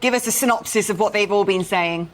Give us a synopsis of what they've all been saying.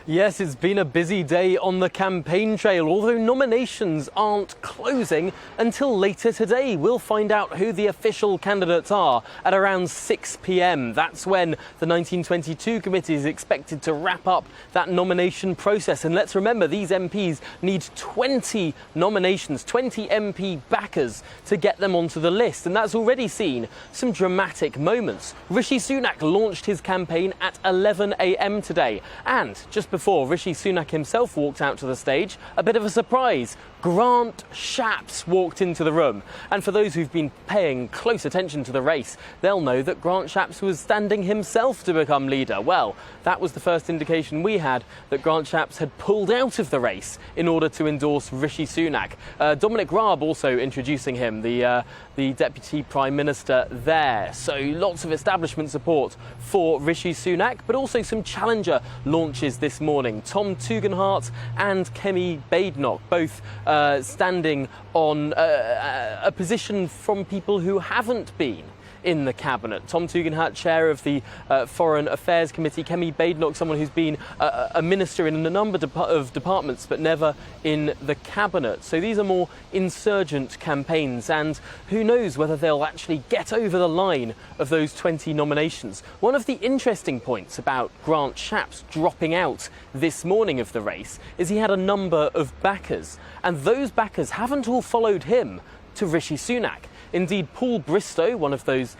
Yes, it's been a busy day on the campaign trail, although nominations aren't closing until later today. We'll find out who the official candidates are at around 6 p.m. That's when the 1922 committee is expected to wrap up that nomination process. And let's remember, these MPs need 20 nominations, 20 MP backers to get them onto the list. And that's already seen some dramatic moments. Rishi Sunak launched his campaign at 11 a.m. today. And just before Rishi Sunak himself walked out to the stage, a bit of a surprise. Grant Shapps walked into the room. And for those who've been paying close attention to the race, they'll know that Grant Shapps was standing himself to become leader. Well, that was the first indication we had that Grant Shapps had pulled out of the race in order to endorse Rishi Sunak. Dominic Raab also introducing him, the Deputy Prime Minister there. So lots of establishment support for Rishi Sunak, but also some challenger launches this morning. Tom Tugendhat and Kemi Badenoch, both standing on a position from people who haven't been in the cabinet. Tom Tugendhat, chair of the Foreign Affairs Committee. Kemi Badenoch, someone who's been a minister in a number of departments, but never in the cabinet. So these are more insurgent campaigns, and who knows whether they'll actually get over the line of those 20 nominations. One of the interesting points about Grant Shapps dropping out this morning of the race is he had a number of backers, and those backers haven't all followed him to Rishi Sunak. Indeed, Paul Bristow, one of those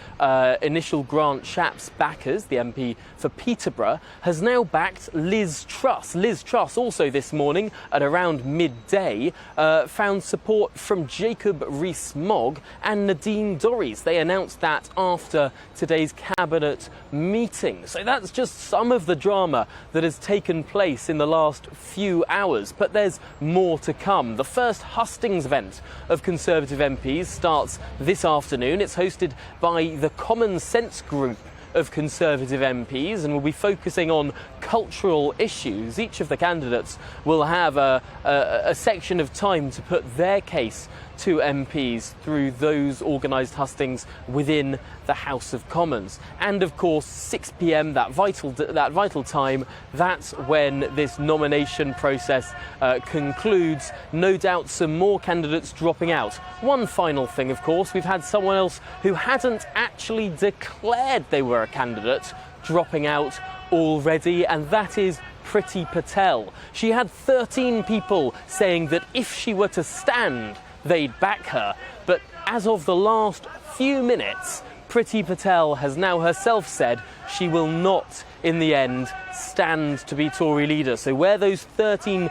initial Grant Shapps backers, the MP for Peterborough, has now backed Liz Truss. Liz Truss also this morning at around midday found support from Jacob Rees-Mogg and Nadine Dorries. They announced that after today's cabinet meeting. So that's just some of the drama that has taken place in the last few hours. But there's more to come. The first hustings event of Conservative MPs starts this afternoon. It's hosted by the Common Sense group of Conservative MPs and will be focusing on cultural issues. Each of the candidates will have a section of time to put their case to MPs through those organised hustings within the House of Commons. And of course, 6 p.m, that vital time, that's when this nomination process concludes. No doubt some more candidates dropping out. One final thing, of course, we've had someone else who hadn't actually declared they were a candidate dropping out already, and that is Priti Patel. She had 13 people saying that if she were to stand, they'd back her. But as of the last few minutes, Priti Patel has now herself said she will not, in the end, stand to be Tory leader. So where those 13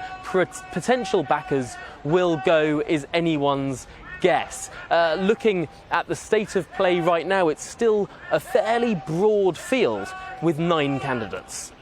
potential backers will go is anyone's guess. Looking at the state of play right now, it's still a fairly broad field with 9 candidates.